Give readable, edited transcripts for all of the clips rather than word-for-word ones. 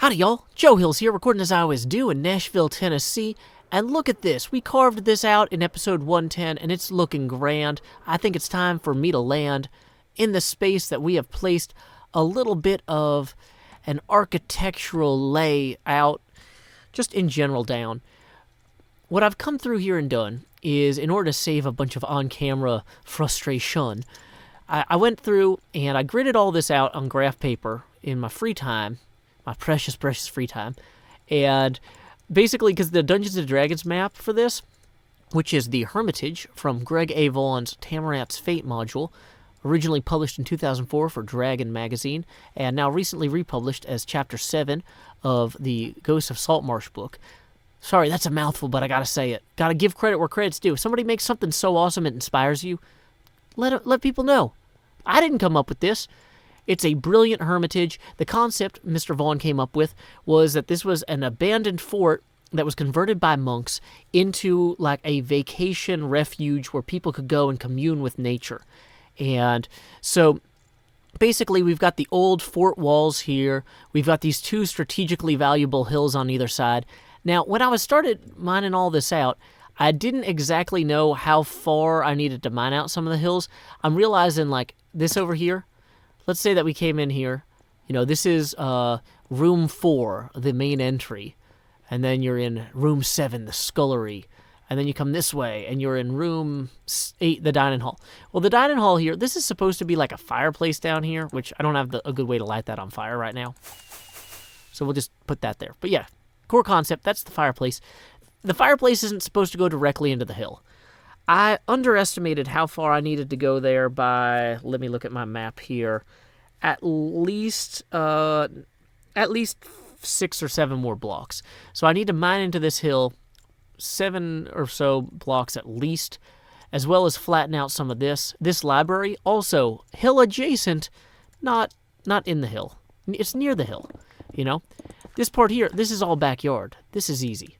Howdy, y'all. Joe Hills here, recording as I always do in Nashville, Tennessee. And look at this. We carved this out in episode 110, and it's looking grand. I think it's time for me to land in the space that we have placed a little bit of an architectural layout, just in general, down. What I've come through here and done is, in order to save a bunch of on-camera frustration, I went through and I gridded all this out on graph paper in my free time, my precious, precious free time, and basically, because the Dungeons & Dragons map for this, which is the Hermitage from Greg A Vaughn's Tamarat's Fate module, originally published in 2004 for Dragon magazine, and now recently republished as Chapter 7 of the Ghosts of Saltmarsh book. Sorry, that's a mouthful, but I gotta say it. Gotta give credit where credit's due. If somebody makes something so awesome it inspires you, let people know. I didn't come up with this. It's a brilliant hermitage. The concept Mr. Vaughan came up with was that this was an abandoned fort that was converted by monks into like a vacation refuge where people could go and commune with nature. And so basically we've got the old fort walls here. We've got these two strategically valuable hills on either side. Now, when I started mining all this out, I didn't exactly know how far I needed to mine out some of the hills. I'm realizing, like, this over here, let's say that we came in here. You know, this is room 4, the main entry. And then you're in room 7, the scullery. And then you come this way, and you're in room 8, the dining hall. Well, the dining hall here, this is supposed to be like a fireplace down here, which I don't have a good way to light that on fire right now. So we'll just put that there. But yeah, core concept, that's the fireplace. The fireplace isn't supposed to go directly into the hill. I underestimated how far I needed to go there by, let me look at my map here, at least 6 or 7 more blocks. So I need to mine into this hill 7 or so blocks at least, as well as flatten out some of this. This library, also hill adjacent, not in the hill. It's near the hill, you know? This part here, this is all backyard. This is easy.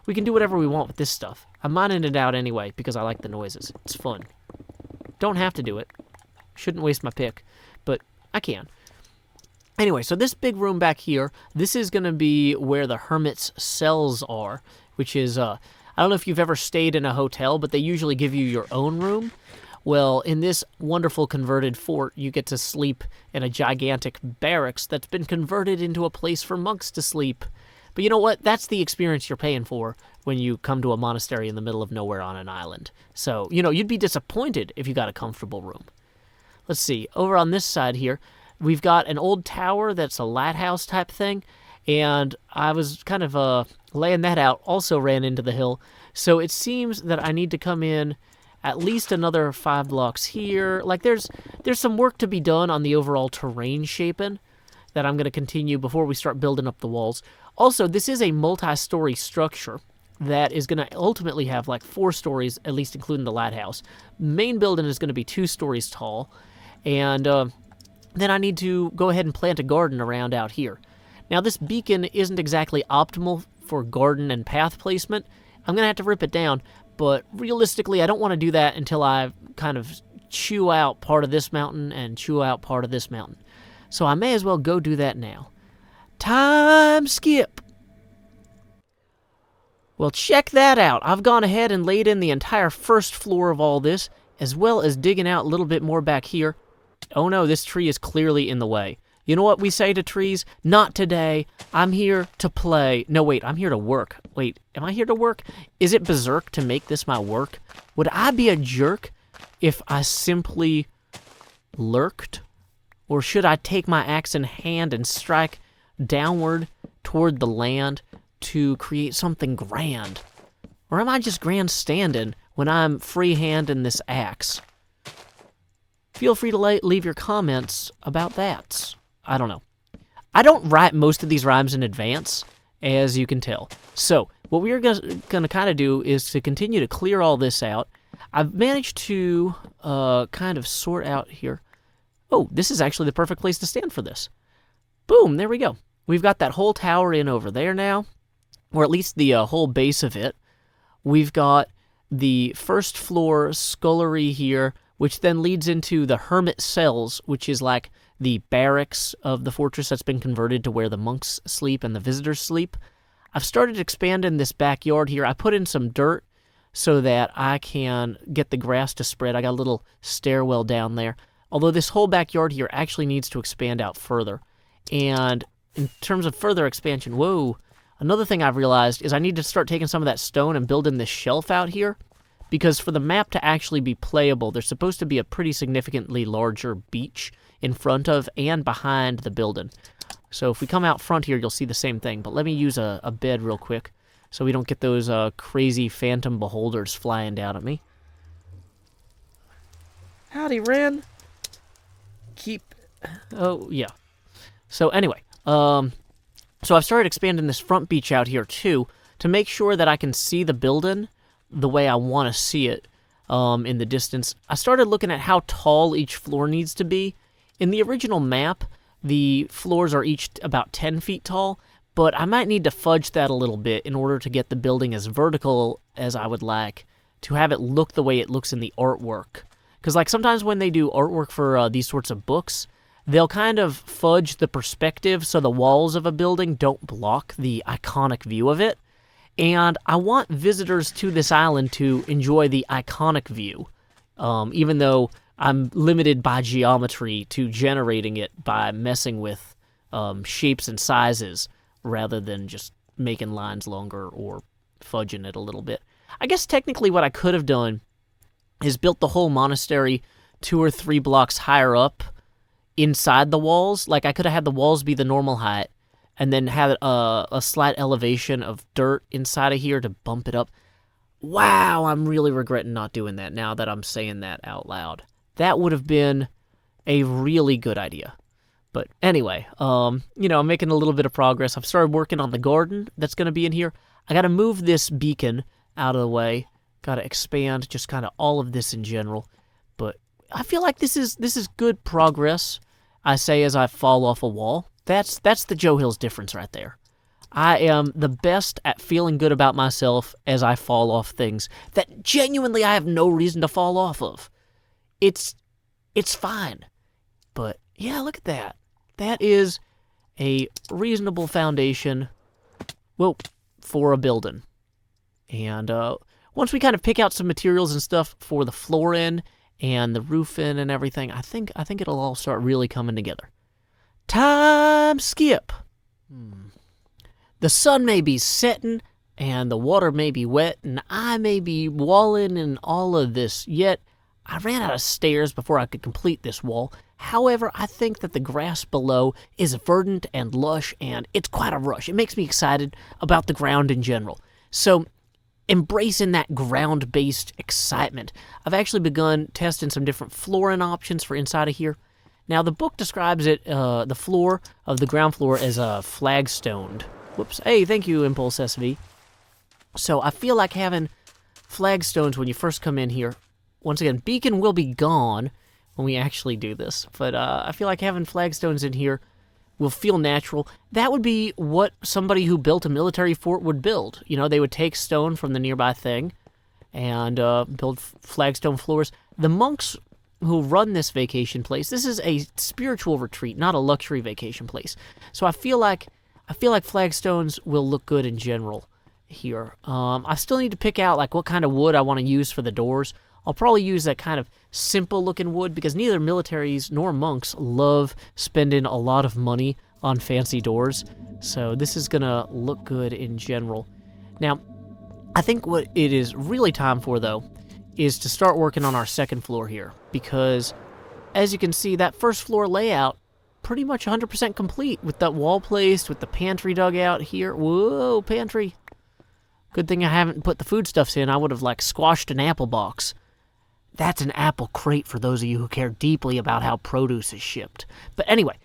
We can do whatever we want with this stuff. I'm mining it out anyway because I like the noises. It's fun. Don't have to do it. Shouldn't waste my pick, but I can. Anyway, so this big room back here, this is going to be where the hermit's cells are, which is, I don't know if you've ever stayed in a hotel, but they usually give you your own room. Well, in this wonderful converted fort, you get to sleep in a gigantic barracks that's been converted into a place for monks to sleep. But you know what? That's the experience you're paying for when you come to a monastery in the middle of nowhere on an island. So, you know, you'd be disappointed if you got a comfortable room. Let's see. Over on this side here, we've got an old tower that's a lighthouse type thing, and I was kind of laying that out, also ran into the hill. So it seems that I need to come in at least another 5 blocks here. Like, there's some work to be done on the overall terrain shaping that I'm going to continue before we start building up the walls. Also, this is a multi-story structure that is going to ultimately have like 4 stories, at least including the lighthouse. Main building is going to be 2 stories tall, and then I need to go ahead and plant a garden around out here. Now, this beacon isn't exactly optimal for garden and path placement. I'm going to have to rip it down, but realistically, I don't want to do that until I kind of chew out part of this mountain and chew out part of this mountain. So I may as well go do that now. Time skip! Well, check that out. I've gone ahead and laid in the entire first floor of all this, as well as digging out a little bit more back here. Oh no, this tree is clearly in the way. You know what we say to trees? Not today. I'm here to play. No, wait, I'm here to work. Wait, am I here to work? Is it berserk to make this my work? Would I be a jerk if I simply lurked? Or should I take my axe in hand and strike downward toward the land to create something grand? Or am I just grandstanding when I'm free-handing this axe? Feel free to leave your comments about that. I don't know. I don't write most of these rhymes in advance, as you can tell. So, what we're going to kind of do is to continue to clear all this out. I've managed to kind of sort out here. Oh, this is actually the perfect place to stand for this. Boom, there we go. We've got that whole tower in over there now, or at least the whole base of it. We've got the first floor scullery here, which then leads into the hermit cells, which is like the barracks of the fortress that's been converted to where the monks sleep and the visitors sleep. I've started expanding this backyard here. I put in some dirt so that I can get the grass to spread. I got a little stairwell down there. Although this whole backyard here actually needs to expand out further. And in terms of further expansion, whoa, another thing I've realized is I need to start taking some of that stone and building this shelf out here. Because for the map to actually be playable, there's supposed to be a pretty significantly larger beach in front of and behind the building. So if we come out front here, you'll see the same thing. But let me use a bed real quick so we don't get those crazy phantom beholders flying down at me. Howdy, Ren. Oh, yeah. So anyway, so I've started expanding this front beach out here too to make sure that I can see the building the way I want to see it in the distance. I started looking at how tall each floor needs to be. In the original map, the floors are each about 10 feet tall, but I might need to fudge that a little bit in order to get the building as vertical as I would like, to have it look the way it looks in the artwork. Because like sometimes when they do artwork for these sorts of books, they'll kind of fudge the perspective so the walls of a building don't block the iconic view of it. And I want visitors to this island to enjoy the iconic view, even though I'm limited by geometry to generating it by messing with shapes and sizes rather than just making lines longer or fudging it a little bit. I guess technically what I could have done is built the whole monastery 2 or 3 blocks higher up inside the walls. Like I could have had the walls be the normal height, and then had a slight elevation of dirt inside of here to bump it up. Wow, I'm really regretting not doing that now that I'm saying that out loud. That would have been a really good idea. But anyway, I'm making a little bit of progress. I've started working on the garden that's going to be in here. I got to move this beacon out of the way. Got to expand just kind of all of this in general. But I feel like this is good progress, I say as I fall off a wall. That's the Joe Hills difference right there. I am the best at feeling good about myself as I fall off things that genuinely I have no reason to fall off of. It's fine. But yeah, look at that. That is a reasonable foundation, well, for a building. And once we kind of pick out some materials and stuff for the floor in and the roof in and everything, I think it'll all start really coming together. Time skip. The sun may be setting, and the water may be wet, and I may be walling in all of this, yet I ran out of stairs before I could complete this wall. However, I think that the grass below is verdant and lush, and it's quite a rush. It makes me excited about the ground in general. So, embracing that ground-based excitement, I've actually begun testing some different flooring options for inside of here. Now, the book describes it, the floor of the ground floor as flagstoned. Whoops. Hey, thank you, Impulse SV. So I feel like having flagstones when you first come in here. Once again, beacon will be gone when we actually do this. But I feel like having flagstones in here will feel natural. That would be what somebody who built a military fort would build. You know, they would take stone from the nearby thing and build flagstone floors. The monks who run this vacation place, this is a spiritual retreat, not a luxury vacation place. So I feel like flagstones will look good in general here. I still need to pick out like what kind of wood I want to use for the doors. I'll probably use that kind of simple looking wood because neither militaries nor monks love spending a lot of money on fancy doors. So this is gonna look good in general. Now, I think what it is really time for though is to start working on our second floor here, because as you can see, that first floor layout pretty much 100% complete with that wall placed, with the pantry dug out here. Whoa, pantry. Good thing I haven't put the foodstuffs in. I would have like squashed an apple box. That's an apple crate for those of you who care deeply about how produce is shipped. But anyway,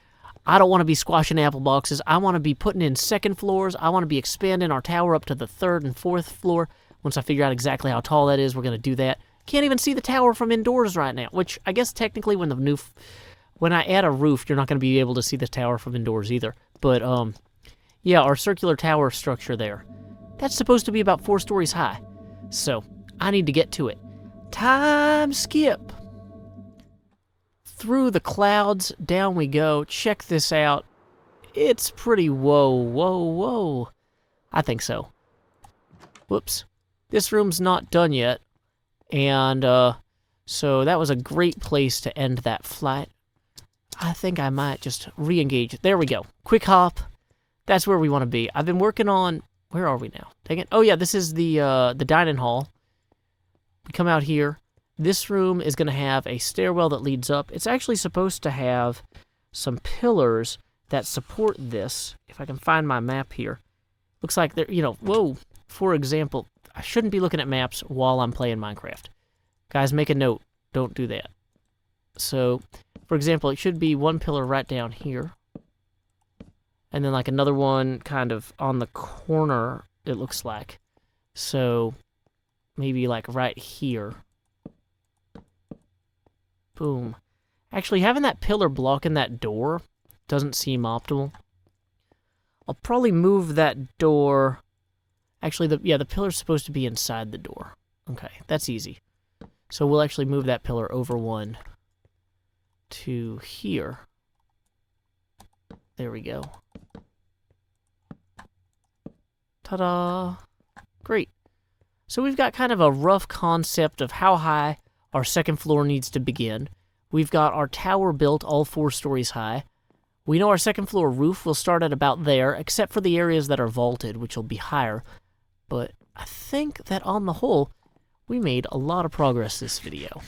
I don't want to be squashing apple boxes. I want to be putting in second floors. I want to be expanding our tower up to the 3rd and 4th floor. Once I figure out exactly how tall that is, we're going to do that. Can't even see the tower from indoors right now, which I guess technically when I add a roof, you're not going to be able to see the tower from indoors either. But, yeah, our circular tower structure there, that's supposed to be about 4 stories high. So, I need to get to it. Time skip. through the clouds, down we go. Check this out. It's pretty whoa. I think so. Whoops. This room's not done yet. And, so that was a great place to end that flight. I think I might just re-engage. There we go. Quick hop. That's where we want to be. I've been working on... Where are we now? Dang it. Oh, yeah, this is the dining hall. We come out here. This room is going to have a stairwell that leads up. It's actually supposed to have some pillars that support this. If I can find my map here. Looks like they're, whoa. For example, I shouldn't be looking at maps while I'm playing Minecraft. Guys, make a note. Don't do that. So, for example, it should be one pillar right down here. And then like another one kind of on the corner, it looks like. So, maybe like right here. Boom. Actually, having that pillar blocking that door doesn't seem optimal. I'll probably move that door... Actually, the pillar's supposed to be inside the door. Okay, that's easy. So we'll actually move that pillar over one to here. There we go. Ta-da! Great. So we've got kind of a rough concept of how high our second floor needs to begin. We've got our tower built all 4 stories high. We know our second floor roof will start at about there, except for the areas that are vaulted, which will be higher. But I think that on the whole, we made a lot of progress this video.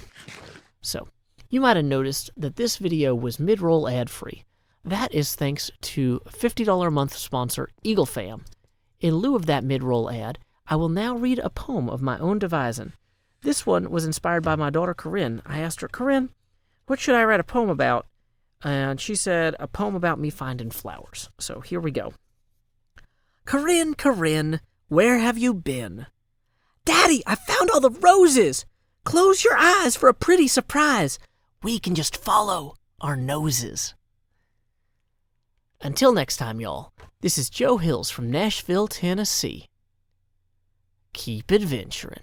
So, you might have noticed that this video was mid-roll ad-free. That is thanks to $50 a month sponsor EagleFam. In lieu of that mid-roll ad, I will now read a poem of my own devising. This one was inspired by my daughter Corinne. I asked her, Corinne, what should I write a poem about? And she said, a poem about me finding flowers. So here we go. Corinne, Corinne, where have you been? Daddy, I found all the roses! Close your eyes for a pretty surprise. We can just follow our noses. Until next time, y'all, this is Joe Hills from Nashville, Tennessee. Keep adventuring.